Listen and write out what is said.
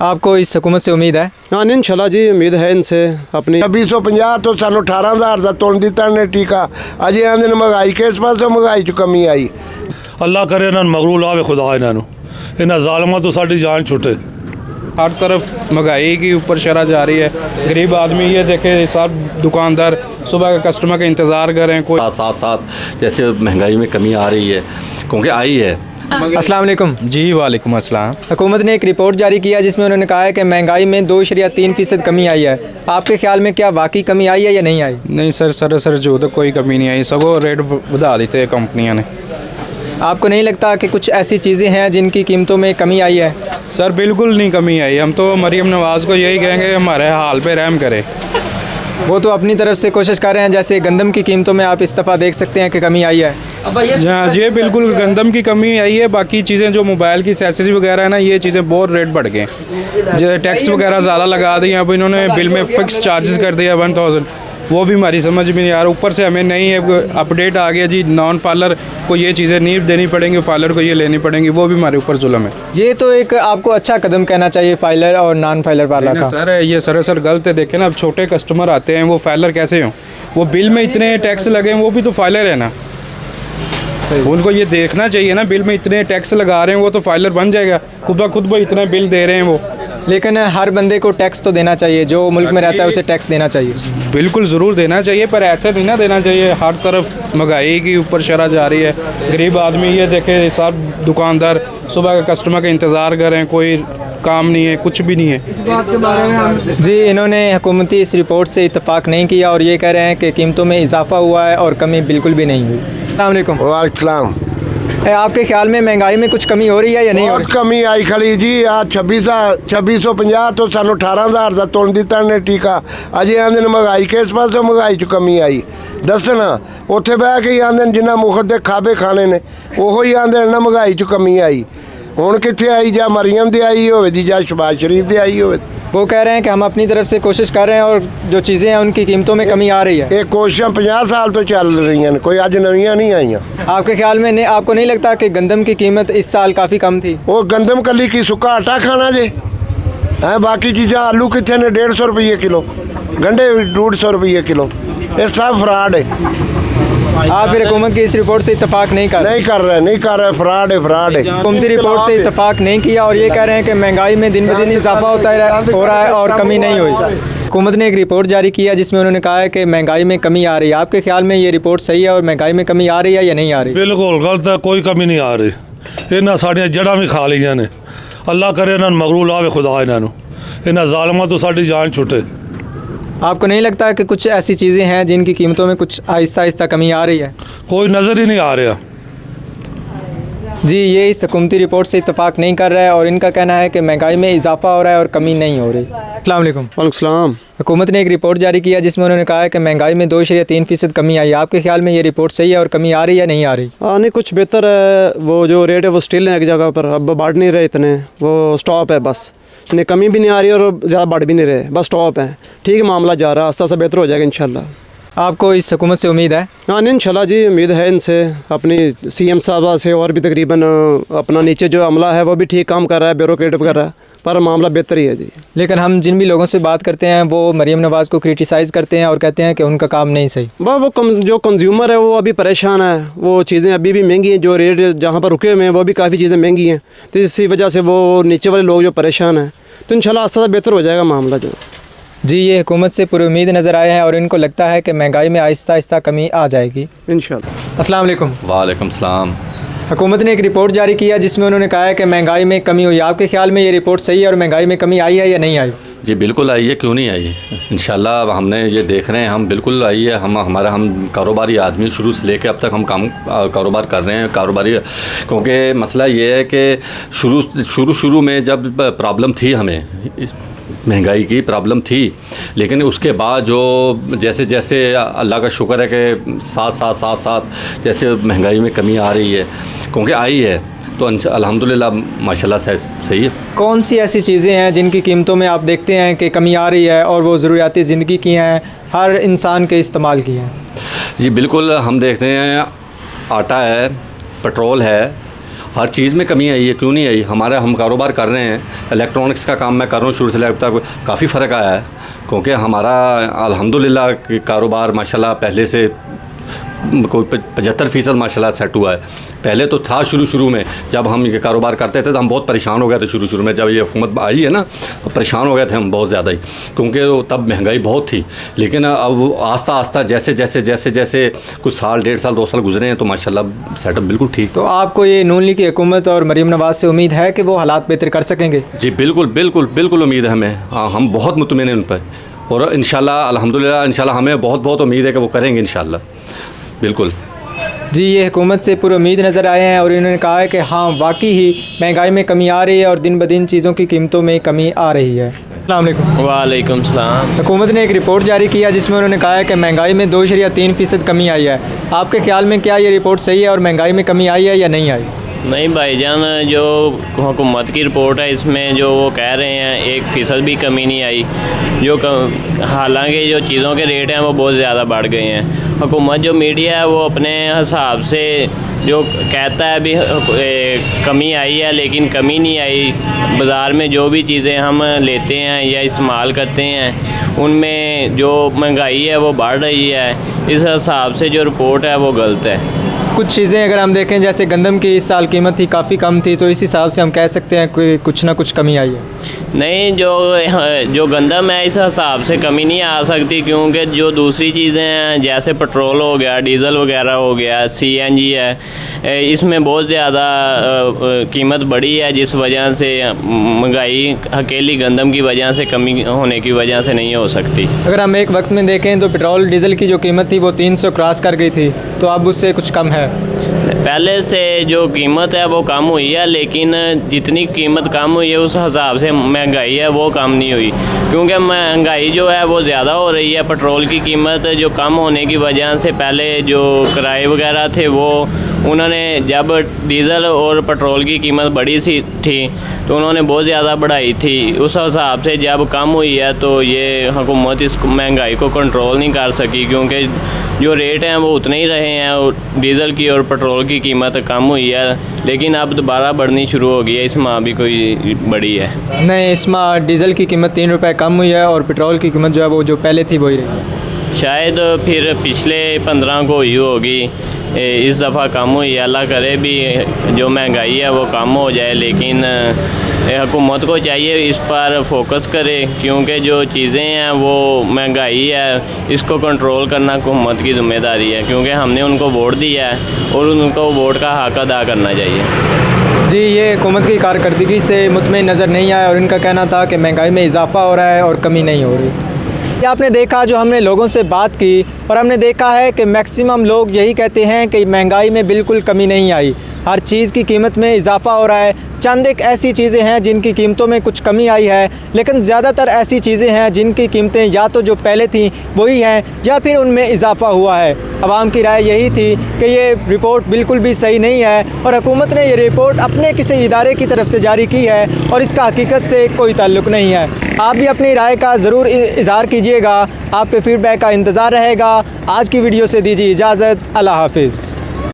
आपको इस हुकूमत से उम्मीद है? हाँ इंशाल्लाह जी, उम्मीद है इनसे। अपनी 2650 तो सानू 18,000 का तुन दिता ने टीका। अजे आंदे महंगाई किस पासों महंगाई च कमी आई। अल्लाह करे इन्होंने मगरू लावे खुदा इन्होंने जालमा तो साड़ी जान छुटे। हर तरफ महंगाई की ऊपर शरह जा रही है। गरीब आदमी ये देखे, सब दुकानदार सुबह का कस्टमर का इंतज़ार कर रहे हैं। कोई साथ साथ जैसे महंगाई में कमी आ रही है क्योंकि आई है। अस्सलाम वालेकुम। जी वालेकुम अस्सलाम। हुकूमत ने एक रिपोर्ट जारी किया जिसमें उन्होंने कहा है कि महंगाई में 2.3% कमी आई है। आपके ख्याल में क्या वाकई कमी आई है या नहीं आई? नहीं सर जो तो कोई कमी नहीं आई, सगों रेट बढ़ा देते कंपनियां ने। आपको नहीं लगता कि कुछ ऐसी चीज़ें हैं जिनकी कीमतों में कमी आई है? सर बिल्कुल नहीं कमी आई। हम तो मरीम नवाज़ को यही कहेंगे हमारे हाल पे रहम करे। वो तो अपनी तरफ से कोशिश कर रहे हैं, जैसे गंदम की कीमतों में आप इस दफ़ा देख सकते हैं कि कमी आई है। हाँ ये बिल्कुल गंदम की कमी आई है। बाकी चीज़ें जो मोबाइल की एक्सेसरी वगैरह है ना, ये चीज़ें बहुत रेट बढ़ गए। जो टैक्स वगैरह ज़्यादा लगा दिए, अब इन्होंने बिल में फ़िक्स चार्जेस कर दिया 1000। वो भी हमारी समझ में नहीं आ रहा। ऊपर से हमें नई अपडेट आ गया जी, नॉन फाइलर को ये चीज़ें नहीं देनी पड़ेंगी, फाइलर को ये लेनी पड़ेंगी। वो भी हमारे ऊपर जुल्म है। ये तो एक आपको अच्छा कदम कहना चाहिए फाइलर और नॉन फाइलर वाला का। सर ये सरासर गलत है। देखें ना, अब छोटे कस्टमर आते हैं, वो फाइलर कैसे हों? वो बिल में इतने टैक्स लगे हैं, वो भी तो फाइलर है ना। उनको ये देखना चाहिए ना, बिल में इतने टैक्स लगा रहे हैं, वो तो फाइलर बन जाएगा। खुद ब खुद इतना बिल दे रहे हैं वो। लेकिन हर बंदे को टैक्स तो देना चाहिए, जो मुल्क में रहता है उसे टैक्स देना चाहिए। बिल्कुल ज़रूर देना चाहिए, पर ऐसे नहीं ना देना चाहिए। हर तरफ महंगाई की ऊपर शरह जा रही है। गरीब आदमी ये देखे, सब दुकानदार सुबह का कस्टमर का इंतज़ार कर रहे हैं। कोई काम नहीं है, कुछ भी नहीं है। इस बात के बारे में हम जी, इन्होंने हुकूमती इस रिपोर्ट से इत्तफाक नहीं किया और ये कह रहे हैं कि कीमतों में इजाफा हुआ है और कमी बिल्कुल भी नहीं हुई। अस्सलाम वालेकुम। वालेकुम। आपके ख्याल में महंगाई में कुछ कमी हो रही है या नहीं? बहुत कमी आई खली जी। आ 2650 तो सानू 18,000 का तुन दिता ने टीका। अजे आंदे महंगाई किस पासों महंगाई च कमी आई। दसना उत्थे बह के ही आंदे जिन्ना मुफ्त दे खाबे खाने ने, ओहो ही आंदे ना महंगाई च कमी आई। हुण कित्थे आई? जा मरियम दी आई होवे दी, जा शहबाज शरीफ दी आई होवे। वो कह रहे हैं कि हम अपनी तरफ से कोशिश कर रहे हैं और जो चीज़ें हैं उनकी कीमतों में कमी आ रही है। ये कोशिशें 50 साल तो चल रही हैं, कोई अज नवियां नहीं आईयां। आपके ख्याल में आपको नहीं लगता कि गंदम की कीमत इस साल काफ़ी कम थी? वो गंदम कली की सुक्का आटा खाना जे है, बाकी चीज़ां आलू कितने ने 150 रुपये किलो, गंढे 150 रुपये किलो। ये सब फ्रॉड है। आप फिर हुकूमत की इस रिपोर्ट से इत्तफाक नहीं कर रहे। फ्रॉड है। हुकूमती रिपोर्ट से इत्तफाक नहीं किया और ये कह रहे हैं कि महंगाई में दिन ब दिन इजाफा हो रहा है और कमी नहीं हुई। हुकूमत ने एक रिपोर्ट जारी किया जिसमें उन्होंने कहा है कि महंगाई में कमी आ रही है। आपके ख्याल में ये रिपोर्ट सही है और महंगाई में कमी आ रही है या नहीं आ रही? बिल्कुल गलत है, कोई कमी नहीं आ रही। इन्होंने साड़ियाँ जड़ा भी खा ली ने। अल्लाह करे इन्होंने मगरू लावे खुदा इन्होंने जालमा तो साड़ी जान छुटे। आपको नहीं लगता कि कुछ ऐसी चीज़ें हैं जिनकी कीमतों में कुछ आहिस्ता आहिस्ता कमी आ रही है? कोई नज़र ही नहीं आ रहा जी, ये इस हुकूमती रिपोर्ट से इत्तफाक नहीं कर रहा है और इनका कहना है कि महंगाई में इजाफा हो रहा है और कमी नहीं हो रही। अस्सलाम वालेकुम। वालेकुम सलाम। हुकूमत ने एक रिपोर्ट जारी किया जिसमें उन्होंने कहा है कि महंगाई में 2.3% कमी आई है। आपके ख्याल में ये रिपोर्ट सही है और कमी आ रही है या नहीं आ रही? हाँ नहीं, कुछ बेहतर है। वो जो रेट है वो स्टिल है एक जगह पर, अब बढ़ नहीं रहे इतने, वो स्टॉप है बस। नहीं कमी भी नहीं आ रही और ज़्यादा बढ़ भी नहीं रहे, बस स्टॉप है। ठीक है, मामला जा रहा है, आस्ता आस्ता बेहतर हो जाएगा इंशाल्लाह। आपको इस हुकूमत से उम्मीद है? हाँ इंशाल्लाह जी, उम्मीद है इनसे। अपनी CM साहबा से और भी तकरीबन अपना नीचे जो अमला है वो भी ठीक काम कर रहा है, ब्यूरोक्रेट कर रहा है, पर मामला बेहतर ही है जी। लेकिन हम जिन भी लोगों से बात करते हैं वो मरीम नवाज़ को क्रिटिसाइज़ करते हैं और कहते हैं कि उनका काम नहीं सही। जो कंज्यूमर है वो अभी परेशान है। वो चीज़ें अभी भी महंगी हैं, जो रेट जहाँ पर रुके हुए हैं वो भी काफ़ी चीज़ें महंगी हैं, तो इसी वजह से वो नीचे वाले लोग जो परेशान हैं। तो इंशाल्लाह आस्ता आस्ता बेहतर हो जाएगा मामला जो। जी, ये हुकूमत से पूरी उम्मीद नज़र आए हैं और इनको लगता है कि महंगाई में आहिस्ता आहिस्ता कमी आ जाएगी इंशाल्लाह। अस्सलाम वालेकुम। वालेकुम सलाम। हुकूमत ने एक रिपोर्ट जारी किया जिसमें उन्होंने कहा है कि महंगाई में कमी हुई। आपके ख्याल में ये रिपोर्ट सही है और महंगाई में कमी आई है या नहीं आई? जी बिल्कुल आई है, क्यों नहीं आई। इंशाल्लाह हमने ये देख रहे हैं, हम बिल्कुल आई है। हम कारोबारी आदमी शुरू से लेके अब तक हम कारोबार कर रहे हैं, कारोबारी। क्योंकि मसला ये है कि शुरू में जब प्रॉब्लम थी, हमें महंगाई की प्रॉब्लम थी, लेकिन उसके बाद जो जैसे जैसे अल्लाह का शुक्र है कि साथ जैसे महंगाई में कमी आ रही है, क्योंकि आई है, तो अल्हम्दुलिल्लाह माशाल्लाह सही है। कौन सी ऐसी चीज़ें हैं जिनकी कीमतों में आप देखते हैं कि कमी आ रही है और वो ज़रूरियाती ज़िंदगी की हैं, हर इंसान के इस्तेमाल की हैं? जी बिल्कुल, हम देखते हैं आटा है, पेट्रोल है हर चीज़ में कमी आई है, क्यों नहीं आई? हम कारोबार कर रहे हैं, इलेक्ट्रॉनिक्स का काम मैं कर रहा हूँ शुरू से लेकर अब तक, काफ़ी फ़र्क आया है, क्योंकि हमारा अल्हम्दुलिल्लाह कारोबार माशाल्लाह पहले से कोई 75% माशाल्लाह सेट हुआ है। पहले तो था शुरू में जब हम ये कारोबार करते थे तो हम बहुत परेशान हो गए थे शुरू में, जब ये हुकूमत आई है ना तो परेशान हो गए थे हम बहुत ज़्यादा ही, क्योंकि तब महंगाई बहुत थी। लेकिन अब आस्ता जैसे कुछ साल, 1.5 साल, 2 साल गुजरे हैं तो माशाल्लाह सेटअप बिल्कुल ठीक। तो आपको ये नून लीग की हुकूमत और मरीम नवाज़ से उम्मीद है कि वो हालात बेहतर कर सकेंगे? जी बिल्कुल उम्मीद है हमें। हम बहुत मुतमिन हैं उन पर, और इंशाल्लाह अल्हम्दुलिल्लाह इंशाल्लाह हमें बहुत उम्मीद है कि वो करेंगे इंशाल्लाह, बिल्कुल। जी, ये हुकूमत से पूरी उम्मीद नज़र आए हैं और इन्होंने कहा है कि हाँ वाकई ही महंगाई में कमी आ रही है और दिन ब दिन चीज़ों की कीमतों में कमी आ रही है। अस्सलाम वालेकुम। वालेकुम सलाम। हुकूमत ने एक रिपोर्ट जारी किया जिसमें उन्होंने कहा है कि महंगाई में 2.3% कमी आई है। आपके ख्याल में क्या ये रिपोर्ट सही है और महंगाई में कमी आई है या नहीं आई? नहीं भाईजान, जो हुकूमत की रिपोर्ट है इसमें जो वो कह रहे हैं 1% भी कमी नहीं आई, हालांकि जो चीज़ों के रेट हैं वो बहुत ज़्यादा बढ़ गए हैं। हुकूमत जो मीडिया है वो अपने हिसाब से जो कहता है भी कमी आई है, लेकिन कमी नहीं आई। बाज़ार में जो भी चीज़ें हम लेते हैं या इस्तेमाल करते हैं उनमें जो महंगाई है वो बढ़ रही है। इस हिसाब से जो रिपोर्ट है वो गलत है। कुछ चीज़ें अगर हम देखें, जैसे गंदम की इस साल कीमत थी काफ़ी कम थी, तो इस हिसाब से हम कह सकते हैं कि कुछ ना कुछ कमी आई है। नहीं, जो गंदम है इस हिसाब से कमी नहीं आ सकती, क्योंकि जो दूसरी चीज़ें हैं जैसे पेट्रोल हो गया, डीज़ल वगैरह हो गया, CNG है, इसमें बहुत ज़्यादा कीमत बढ़ी है, जिस वजह से महंगाई अकेली गंदम की वजह से कमी होने की वजह से नहीं हो सकती। अगर हम एक वक्त में देखें तो पेट्रोल डीज़ल की जो कीमत थी वो 300 क्रॉस कर गई थी, तो अब उससे कुछ कम है। पहले से जो कीमत है वो कम हुई है, लेकिन जितनी कीमत कम हुई है उस हिसाब से महंगाई है वो कम नहीं हुई, क्योंकि महंगाई जो है वो ज़्यादा हो रही है। पेट्रोल की कीमत जो कम होने की वजह से पहले जो किराए वगैरह थे वो उन्होंने, जब डीज़ल और पेट्रोल की कीमत बढ़ी सी थी तो उन्होंने बहुत ज़्यादा बढ़ाई थी। उस हिसाब से जब कम हुई है तो ये हुकूमत इस महंगाई को कंट्रोल नहीं कर सकी, क्योंकि जो रेट हैं वो उतने ही रहे हैं। डीज़ल की और पेट्रोल की कीमत कम हुई है, लेकिन अब दोबारा बढ़नी शुरू हो गई है। इस माह भी कोई बढ़ी है नहीं, इस माह डीज़ल की कीमत 3 रुपये कम हुई है और पेट्रोल की कीमत जो है वो जो पहले थी वही रही। शायद फिर पिछले 15 को हुई होगी, इस दफ़ा कम हुई है। अल्लाह करे भी जो महंगाई है वो कम हो जाए, लेकिन हुकूमत को चाहिए इस पर फोकस करे, क्योंकि जो चीज़ें हैं वो महंगाई है इसको कंट्रोल करना हुकूमत की ज़िम्मेदारी है, क्योंकि हमने उनको वोट दिया है और उनको वोट का हक़ अदा करना चाहिए। जी, ये हुकूमत की कारकर्दगी से मुतमईन नज़र नहीं आया और इनका कहना था कि महंगाई में इजाफ़ा हो रहा है और कमी नहीं हो रही। आपने देखा, जो हमने लोगों से बात की और हमने देखा है कि मैक्सिमम लोग यही कहते हैं कि महंगाई में बिल्कुल कमी नहीं आई, हर चीज़ की कीमत में इजाफ़ा हो रहा है। चंद एक ऐसी चीज़ें हैं जिनकी कीमतों में कुछ कमी आई है, लेकिन ज़्यादातर ऐसी चीज़ें हैं जिनकी कीमतें या तो जो पहले थीं वही हैं या फिर उनमें इजाफ़ा हुआ है। आवाम की राय यही थी कि ये रिपोर्ट बिल्कुल भी सही नहीं है और हुकूमत ने ये रिपोर्ट अपने किसी इदारे की तरफ से जारी की है और इसका हकीकत से कोई ताल्लुक़ नहीं है। आप भी अपनी राय का ज़रूर इज़हार कीजिएगा, आपके फ़ीडबैक का इंतज़ार रहेगा। आज की वीडियो से दीजिए इजाज़त। अल्लाह हाफ़िज़।